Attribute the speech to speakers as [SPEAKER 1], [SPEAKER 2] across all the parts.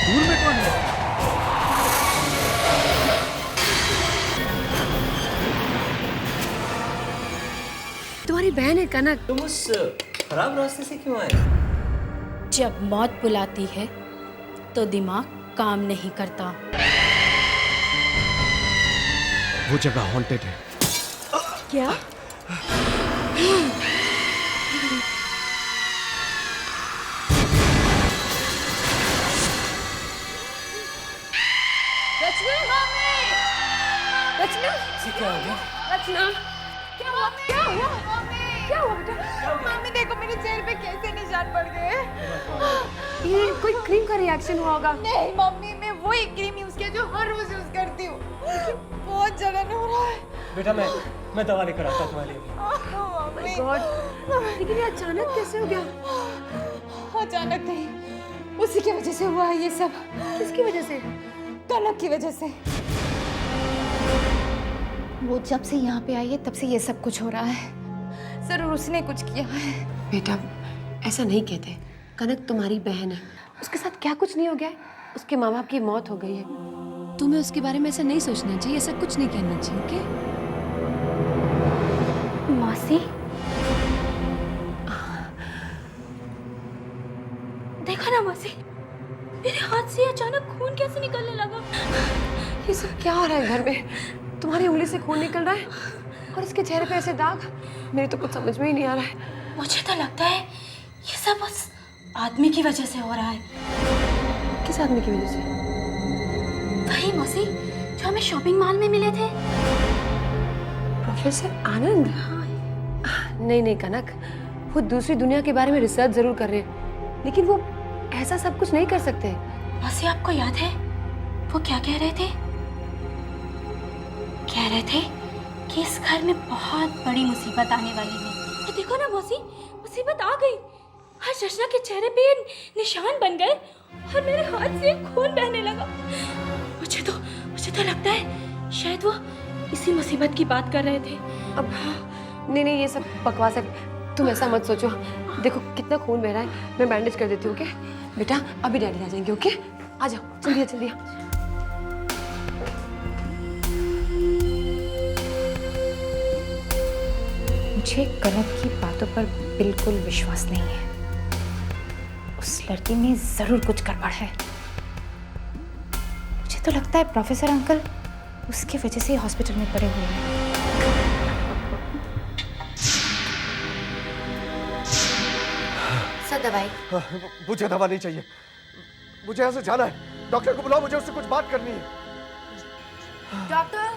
[SPEAKER 1] दूर में कौन है?
[SPEAKER 2] तुम्हारी बहन है कनक।
[SPEAKER 3] तुम उस खराब रास्ते से क्यों आए?
[SPEAKER 4] जब मौत बुलाती है तो दिमाग काम नहीं करता।
[SPEAKER 1] वो जगह हॉन्टेड है।
[SPEAKER 2] क्या? रचना,
[SPEAKER 3] क्या हो गया?
[SPEAKER 2] रचना, क्या हुआ? क्या हुआ? क्या हुआ बेटा?
[SPEAKER 5] मम्मी देखो मेरे चेहरे पे कैसे निशान पड़ गए।
[SPEAKER 2] ये कोई क्रीम का रिएक्शन हुआ होगा।
[SPEAKER 5] नहीं मम्मी, मैं वही क्रीम यूज किया जो हर रोज यूज करती हूँ। बहुत जलन हो रहा है।
[SPEAKER 3] बेटा मैं दवा लेकर आता हूँ तुम्हारे लिए।
[SPEAKER 5] मम्मी
[SPEAKER 2] गॉड, लेकिन ये अचानक कैसे हो गया?
[SPEAKER 5] अचानक नहीं, उसी की वजह से हुआ है ये सब।
[SPEAKER 2] किसकी वजह से?
[SPEAKER 5] कनक की वजह से। वो जब से यहाँ पे आई है तब से ये सब कुछ हो रहा है। जरूर उसने कुछ किया है।
[SPEAKER 2] बेटा, ऐसा नहीं कहते। कनक तुम्हारी बहन है, उसके साथ क्या कुछ नहीं हो गया है? उसके माँ बाप की मौत हो गई है। तुम्हें उसके बारे में ऐसा नहीं सोचना चाहिए, ऐसा कुछ नहीं कहना चाहिए, ओके?
[SPEAKER 5] मौसी, देखो ना मौसी, मेरे हाथ से अचानक खून कैसे निकलने लगा।
[SPEAKER 2] ये सब क्या हो रहा है घर में? तुम्हारी उंगली से खून निकल रहा है और इसके चेहरे पे ऐसे दाग। मेरे तो कुछ समझ में ही नहीं आ रहा है।
[SPEAKER 4] मुझे तो लगता है ये सब उस आदमी की वजह से हो रहा है।
[SPEAKER 2] किस आदमी की वजह से?
[SPEAKER 4] वही मौसी जो हमें शॉपिंग मॉल में मिले थे।
[SPEAKER 2] प्रोफेसर आनंद? नहीं नहीं कनक, वो दूसरी दुनिया के बारे में रिसर्च जरूर कर रहे हैं, लेकिन वो ऐसा सब कुछ नहीं कर सकते।
[SPEAKER 4] मौसी आपको याद है वो क्या कह रहे थे? कह रहे थे कि इस घर में बहुत बड़ी मुसीबत आने वाली है। ये देखो ना मौसी, मुसीबत आ गई। आज रचना के चेहरे पे ये निशान बन गए और मेरे हाथ से खून बहने लगा। मुझे तो लगता है शायद वो इसी मुसीबत की बात कर रहे थे।
[SPEAKER 2] अब नहीं नहीं, ये सब बकवास है। तुम ऐसा मत सोचो। देखो कितना खून बह रहा है, मैं बैंडेज कर देती हूँ, ओके? बेटा अभी डैडी आ जाएंगे, ओके? आ जाओ, जल्दी जल्दी।
[SPEAKER 5] मुझे कनक की बातों पर बिल्कुल विश्वास नहीं है। उस लड़की में जरूर कुछ गड़बड़ है। मुझे तो लगता है प्रोफेसर अंकल उसकी वजह से हॉस्पिटल में पड़े हुए हैं।
[SPEAKER 4] सर दवाई।
[SPEAKER 1] मुझे दवा नहीं चाहिए, मुझे यहाँ से जाना है। डॉक्टर को बुलाओ, मुझे उससे कुछ बात करनी है।
[SPEAKER 5] Doctor,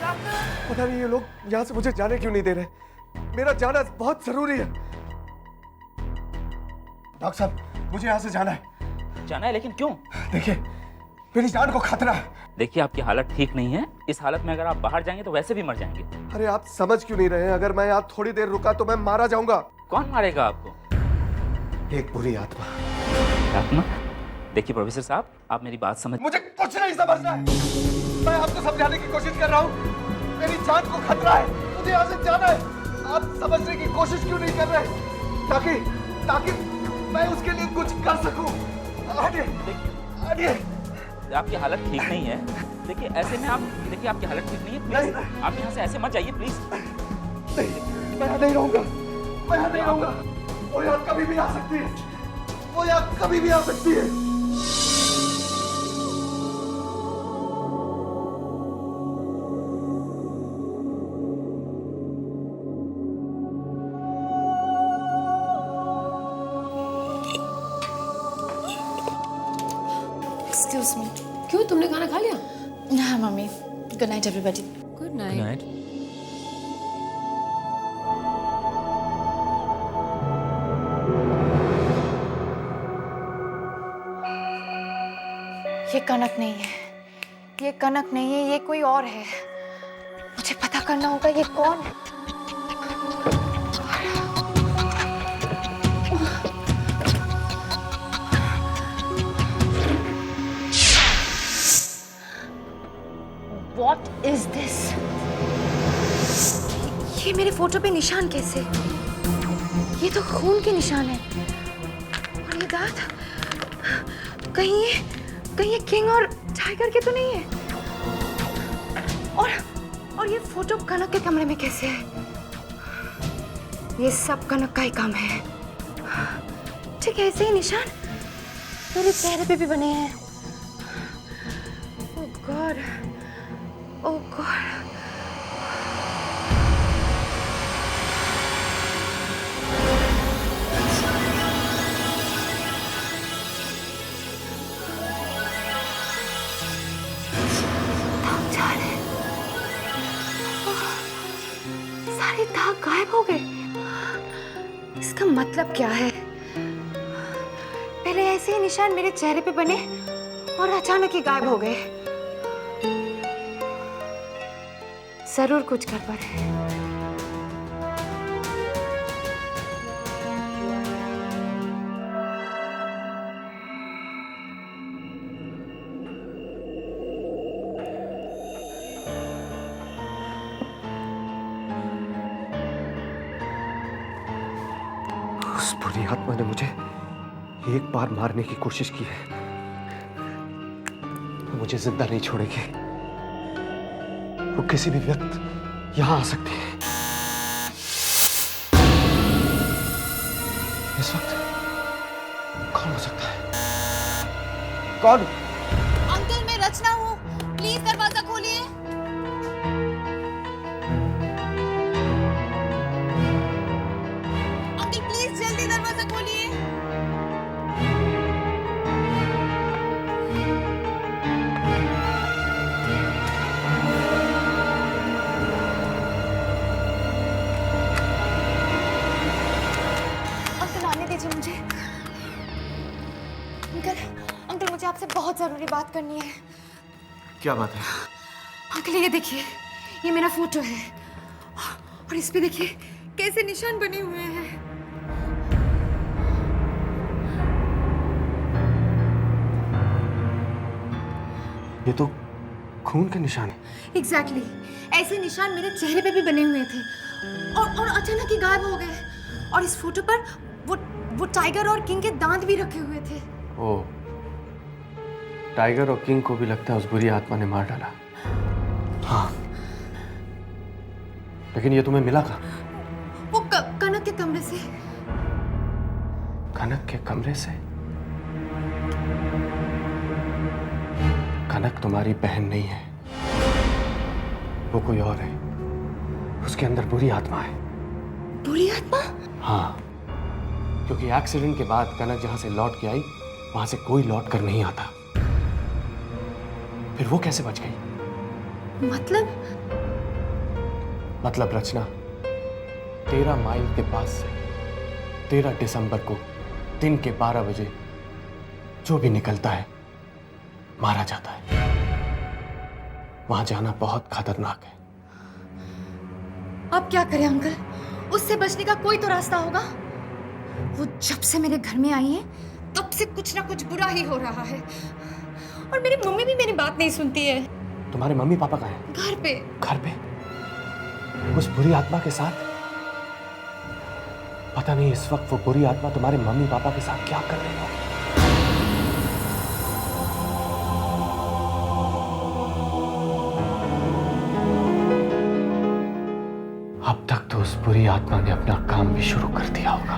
[SPEAKER 5] doctor.
[SPEAKER 1] पता नहीं ये लोग यहाँ से मुझे जाने क्यों नहीं दे रहे। मेरा जाना बहुत जरूरी है। डॉक्टर साहब, मुझे यहाँ से जाना है।
[SPEAKER 6] जाना है, लेकिन क्यों?
[SPEAKER 1] देखिए, मेरी जान को खतरा है।
[SPEAKER 6] देखिए आपकी हालत ठीक नहीं है। इस हालत में अगर आप बाहर जाएंगे तो वैसे भी मर जाएंगे।
[SPEAKER 1] अरे आप समझ क्यों नहीं रहे हैं? अगर मैं यहाँ थोड़ी देर रुका तो मैं मारा जाऊंगा।
[SPEAKER 6] कौन मारेगा आपको?
[SPEAKER 1] एक बुरी आत्मा।
[SPEAKER 6] आत्मा? देखिए प्रोफेसर साहब, आप मेरी बात समझ।
[SPEAKER 1] मुझे कुछ नहीं समझना है। मैं आपको समझाने की कोशिश कर रहा हूँ। मेरी जान को खतरा है, मुझे यहाँ से जाना है। आप समझने की कोशिश क्यों नहीं कर रहे? ताकि मैं उसके लिए कुछ कर सकूं। हटिए।
[SPEAKER 6] आपकी हालत ठीक नहीं है। देखिए ऐसे में आप, देखिए आपकी हालत ठीक नहीं है, प्लीज आप यहाँ से ऐसे मत जाइए प्लीज।
[SPEAKER 1] नहीं, मैं यहाँ नहीं रहूंगा। वो यहाँ कभी भी आ सकती है। वो यहाँ कभी भी आ सकती है।
[SPEAKER 5] Excuse me.
[SPEAKER 2] क्यों, तुमने खाना खा लिया?
[SPEAKER 5] हाँ mummy. Good night everybody.
[SPEAKER 2] Good night.
[SPEAKER 5] ये कनक नहीं है, ये कनक नहीं है, ये कोई और है। मुझे पता करना होगा ये कौन है। What is this? ये मेरे फोटो पे निशान कैसे? ये तो खून के निशान है। और ये दांत कहीं कहीं ये किंग और टाइगर के तो नहीं है? और ये फोटो कनक के कमरे में कैसे है? ये सब कनक का ही काम है। ठीक है, ऐसे ही निशान मेरे चेहरे पे भी बने हैं। ओह गॉड, ओह गॉड। सारे दाग गायब हो गए। इसका मतलब क्या है? पहले ऐसे ही निशान मेरे चेहरे पे बने और अचानक ही गायब हो गए। जरूर कुछ गड़बड़ है।
[SPEAKER 1] उस बुरी आत्मा ने मुझे एक बार मारने की कोशिश की है, वो मुझे जिंदा नहीं छोड़ेगी। वो किसी भी वक्त यहां आ सकती है। इस वक्त कौन हो सकता है? कौन?
[SPEAKER 5] अंकल, मैं रचना हूँ, प्लीज दरवाजा खोलिए। अंकल प्लीज जल्दी दरवाजा खोलिए। अंकल आने दीजिए मुझे। अंकल मुझे आपसे बहुत जरूरी बात करनी है।
[SPEAKER 1] क्या बात है?
[SPEAKER 5] अंकल ये देखिए, ये मेरा फोटो है और इस पे देखिए कैसे निशान बने हुए हैं।
[SPEAKER 1] ये तो खून के निशान है।
[SPEAKER 5] एग्जैक्टली, ऐसे निशान मेरे चेहरे पे भी बने हुए थे और अचानक ही गायब हो गए। और इस फोटो पर वो टाइगर और किंग के दांत भी रखे हुए थे।
[SPEAKER 1] ओ, टाइगर और किंग को भी लगता है उस बुरी आत्मा ने मार डाला। हाँ, लेकिन ये तुम्हें मिला कहाँ?
[SPEAKER 5] वो कनक के कमरे से।
[SPEAKER 1] कनक के कमरे से? कनक तुम्हारी बहन नहीं है, वो कोई और है। उसके अंदर बुरी आत्मा है।
[SPEAKER 5] बुरी आत्मा?
[SPEAKER 1] हाँ, क्योंकि एक्सीडेंट के बाद कनक जहां से लौट के आई वहां से कोई लौट कर नहीं आता। फिर वो कैसे बच गई? मतलब रचना, 13 माइल के पास से 13 दिसंबर को दिन के 12 बजे जो भी निकलता है मारा जाता है। वहां जाना बहुत खतरनाक है।
[SPEAKER 5] अब क्या करें अंकल? उससे बचने का कोई तो रास्ता होगा। वो जब से मेरे घर में आई है तब से कुछ ना कुछ बुरा ही हो रहा है और मेरी मम्मी भी मेरी बात नहीं सुनती है।
[SPEAKER 1] तुम्हारे मम्मी पापा कहाँ हैं?
[SPEAKER 5] घर पे।
[SPEAKER 1] घर पे? उस बुरी आत्मा के साथ? पता नहीं इस वक्त वो बुरी आत्मा तुम्हारे मम्मी पापा के साथ क्या कर रही होगी। अब तक तो उस बुरी आत्मा ने अपना काम भी शुरू कर दिया होगा।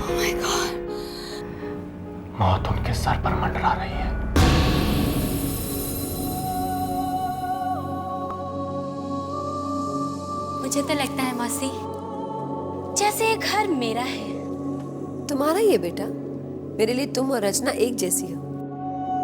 [SPEAKER 5] Oh my God!
[SPEAKER 1] मौत उनके सर पर मंडरा रही है।
[SPEAKER 4] मुझे तो लगता है मौसी, जैसे ये घर मेरा है।
[SPEAKER 2] तुम्हारा ही है बेटा। मेरे लिए तुम और रचना एक जैसी हो।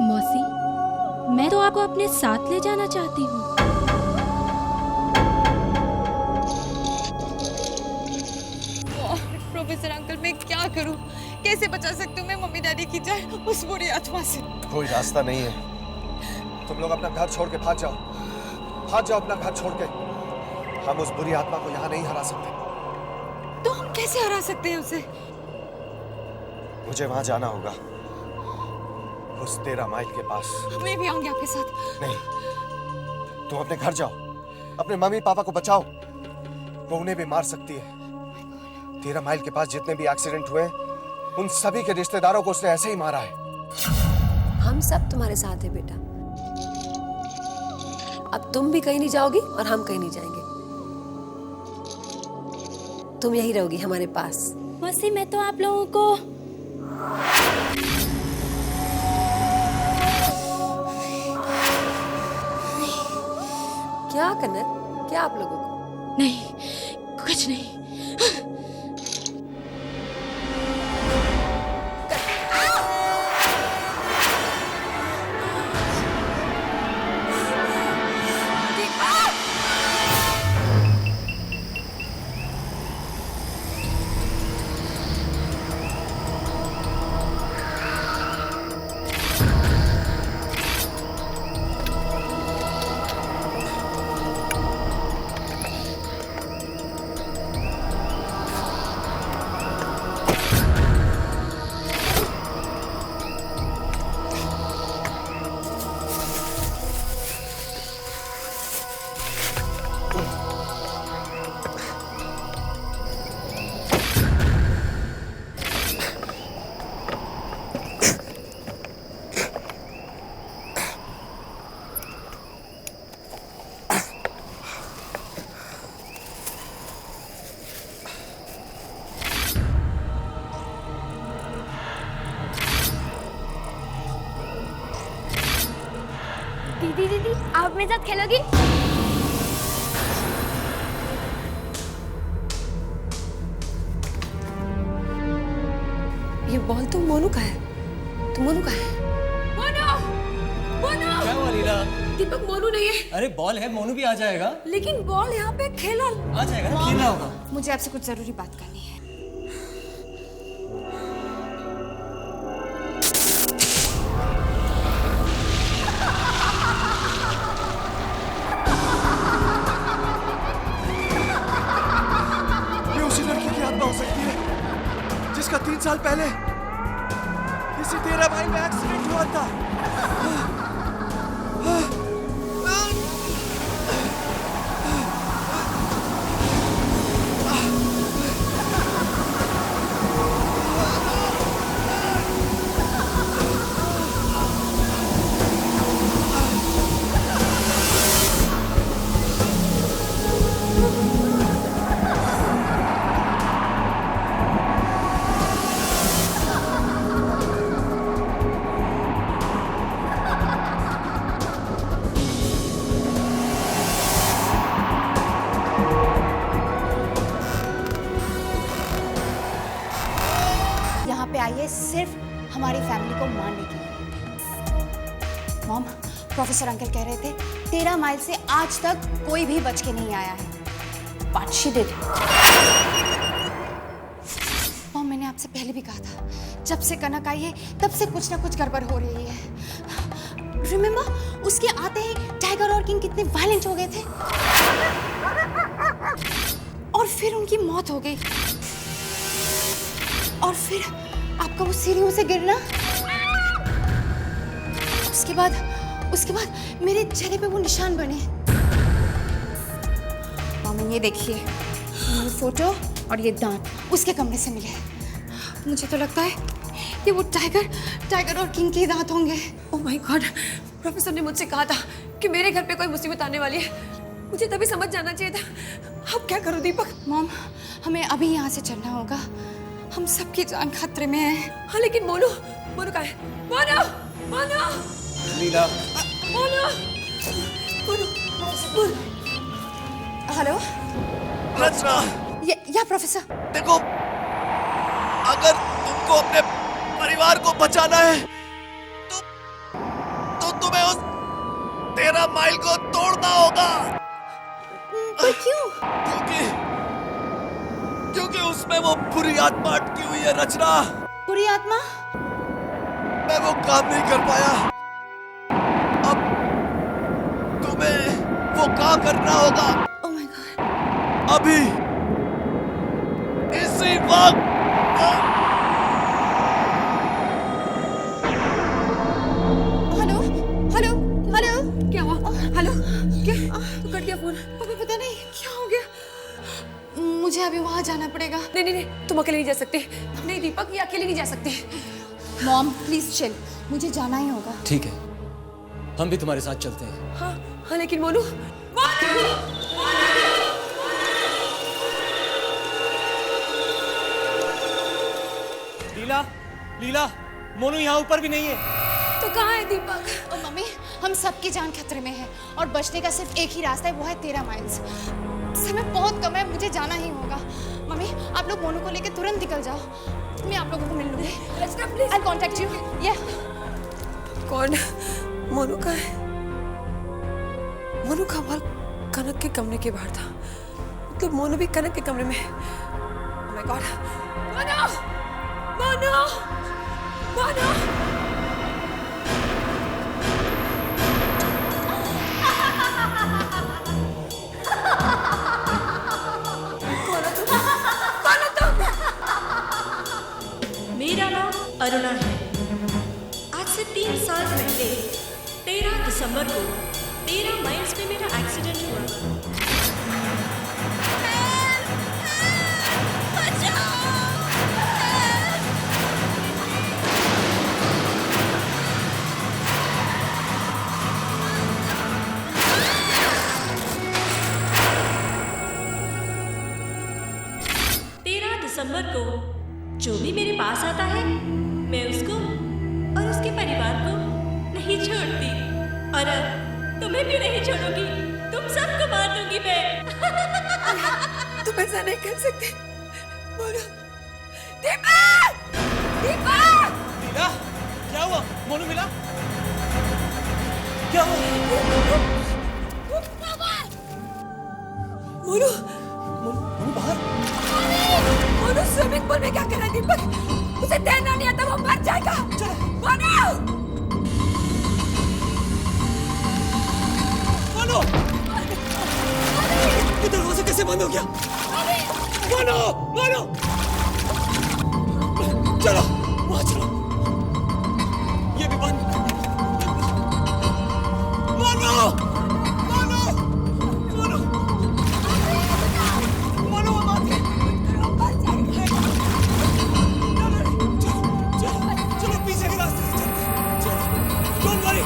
[SPEAKER 4] मौसी, मैं तो आपको अपने साथ ले जाना चाहती हूँ।
[SPEAKER 5] प्रोफेसर अंकल, मैं क्या करूं? कैसे बचा सकती हूँ मैं मम्मी डैडी की जान उस बुरी आत्मा से?
[SPEAKER 1] कोई रास्ता नहीं है। तुम लोग अपना घर छोड़ के भाग जाओ। भाग जाओ अपना घर छोड़ के। हम उस बुरी आत्मा को यहाँ नहीं हरा सकते।
[SPEAKER 5] तो हम कैसे हरा सकते हैं उसे?
[SPEAKER 1] मुझे वहां जाना होगा, उस 13 माइल के पास।
[SPEAKER 5] मैं भी आऊंगी आपके साथ।
[SPEAKER 1] नहीं, तुम अपने घर जाओ, अपने मम्मी पापा को बचाओ। वो उन्हें भी मार सकती है। 13 माइल के पास जितने भी एक्सीडेंट हुए उन सभी के रिश्तेदारों को उसने ऐसे ही मारा है।
[SPEAKER 2] हम हम सब तुम्हारे साथ हैं बेटा। अब तुम भी कहीं नहीं जाओगी और हम कहीं नहीं जाएंगे। तुम यही रहोगी हमारे पास।
[SPEAKER 4] मौसी मैं तो आप लोगों को
[SPEAKER 2] क्या कनक, क्या आप लोगों को?
[SPEAKER 4] नहीं, कुछ नहीं।
[SPEAKER 7] दीदी दीदी आप मेरे साथ खेलोगी?
[SPEAKER 2] ये बॉल तो मोनू का है। तो मोनू का है। मोनू! मोनू!
[SPEAKER 3] क्या हुआ लीला?
[SPEAKER 2] दीपक मोनू नहीं है।
[SPEAKER 3] अरे बॉल है, मोनू भी आ जाएगा।
[SPEAKER 2] लेकिन बॉल यहाँ पे खेला।
[SPEAKER 3] आ जाएगा ना, खेलना होगा।
[SPEAKER 5] मुझे आपसे कुछ जरूरी बात करनी है।
[SPEAKER 1] ये उसी लड़की की आत्मा हो सकती है जिसका 3 साल पहले इसी 13 मई में एक्सीडेंट हुआ था।
[SPEAKER 5] यहाँ पे आई है सिर्फ हमारी फैमिली को मारने के लिए। मॉम, प्रोफेसर अंकल कह रहे थे 13 माइल से आज तक कोई भी बच के नहीं आया है। But she did. मॉम, मैंने आपसे पहले भी कहा था, जब से कनक आई है तब से कुछ ना कुछ गड़बड़ हो रही है। रिमेम्बर, उसके आते ही टाइगर और किंग कितने वायलेंट हो गए थे और फिर उनकी मौत हो गई। और फिर आपका वो सीढ़ियों से गिरना, उसके बाद मेरे चेहरे पे वो निशान बने। मामा ये देखिए, ये फोटो और ये दांत उसके कमरे से मिले। मुझे तो लगता है कि वो टाइगर और किंग के दांत होंगे।
[SPEAKER 2] ओह माय गॉड, प्रोफेसर ने मुझसे कहा था कि मेरे घर पे कोई मुसीबत आने वाली है। मुझे तभी समझ जाना चाहिए था। अब क्या करूं दीपक?
[SPEAKER 5] मॉम, हमें अभी यहाँ से चलना होगा। हम सबकी जान खतरे में है।
[SPEAKER 2] हाँ लेकिन मोनू कहाँ है? मोनू!
[SPEAKER 3] लीला,
[SPEAKER 2] मोनू!
[SPEAKER 5] हेलो,
[SPEAKER 1] रचना,
[SPEAKER 5] या प्रोफेसर।
[SPEAKER 1] देखो, अगर तुमको अपने परिवार को बचाना है तो तुम्हें उस 13 माइल को तोड़ना होगा।
[SPEAKER 5] पर क्यों?
[SPEAKER 1] क्योंकि उसमें वो बुरी आत्मा अटकी हुई है रचना।
[SPEAKER 5] बुरी आत्मा?
[SPEAKER 1] मैं वो काम नहीं कर पाया। अब तुम्हें वो काम करना होगा।
[SPEAKER 5] Oh my God.
[SPEAKER 1] अभी इसी वक्त।
[SPEAKER 5] हेलो।
[SPEAKER 2] क्या हुआ? हेलो? क्या? तो कट गया फोन।
[SPEAKER 5] अभी पता नहीं क्या हो गया। मुझे अभी वहां जाना पड़ेगा।
[SPEAKER 2] नहीं, तुम अकेले नहीं जा सकते। नहीं दीपक, ये अकेले नहीं जा सकते।
[SPEAKER 5] Mom please chill. मुझे जाना ही होगा।
[SPEAKER 3] ठीक है, हम भी तुम्हारे साथ चलते हैं।
[SPEAKER 2] हाँ हाँ, लेकिन मोनू
[SPEAKER 3] लीला, लीला, मोनू यहाँ ऊपर भी नहीं है।
[SPEAKER 2] तो कहाँ है दीपक?
[SPEAKER 5] और मम्मी, हम सबकी जान खतरे में है और बचने का सिर्फ एक ही रास्ता है, वो है 13 माइल्स। समय बहुत कम है, मुझे जाना ही होगा। मम्मी, आप लोग मोनू को लेकर तुरंत निकल जाओ, मैं आप लोगों को मिल लूंगी। I'll contact you. Yeah.
[SPEAKER 2] कौन? मोनू का है? मोनू का बाल कनक के कमरे के बाहर था, मतलब मोनू भी कनक के कमरे में। Oh my God! Monu! Monu! Monu!
[SPEAKER 8] मेरा नाम अरुणा है। आज से 3 साल पहले 13 दिसंबर को 13 माइल्स में मेरा एक्सीडेंट हुआ। दिसंबर को जो भी मेरे पास आता है, मैं उसको और उसके परिवार को नहीं छोड़ती, और अब तुम्हें भी नहीं छोड़ूंगी। तुम सबको मार दूंगी मैं।
[SPEAKER 2] तुम ऐसा नहीं कर सकते। मोनू! दीपक! दीपक!
[SPEAKER 3] लीला, क्या हुआ? मोनू मिला? क्या हुआ?
[SPEAKER 2] मोनू!
[SPEAKER 3] मोनू बाहर?
[SPEAKER 2] मोनू स्विमिंग पूल में क्या कर रहा है दीपक? उसे तैरना नहीं आता, वो मर जाएगा। मोनू!
[SPEAKER 3] मोनू! ये दरवाजा कैसे बंद हो गया? मोनू! मोनू! चलो, वहाँ चलो। ये भी बंद। मोनू! मोनू! मोनू! मोनू, वो बात है। चलो पीछे के रास्ते से चलते हैं। चलो, डोंट वरी।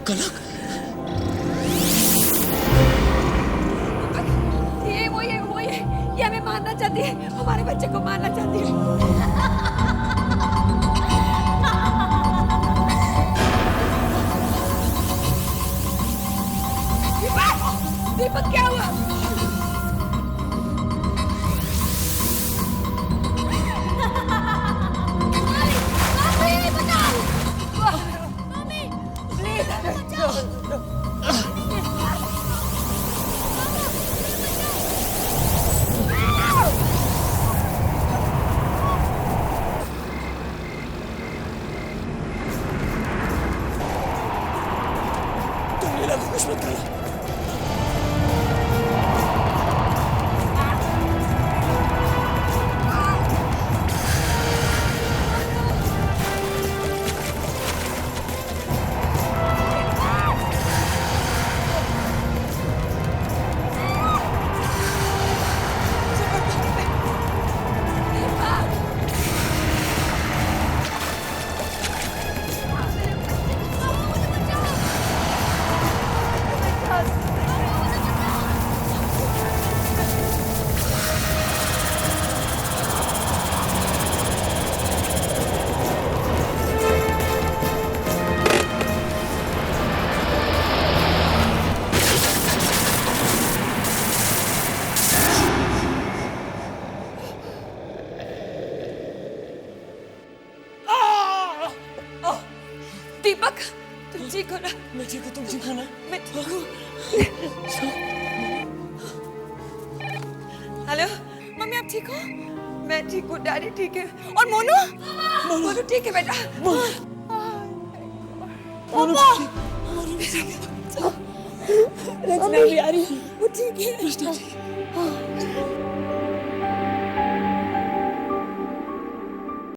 [SPEAKER 3] कनक,
[SPEAKER 2] ये हमें मारना चाहती है, हमारे बच्चे को मारना चाहती है। दीपक! दीपक, क्या हुआ?
[SPEAKER 3] तुम लीला को कुछ मत करना।
[SPEAKER 2] दीपक, तुम ठीक हो ना?
[SPEAKER 3] मैं ठीक हूँ, तुम ठीक हो ना?
[SPEAKER 2] मैं ठीक हूँ। हेलो मम्मी, आप ठीक हो? मैं ठीक हूँ, डैडी ठीक है, और मोनू? मोनू ठीक है बेटा। रचना भी आ रही है, वो ठीक है।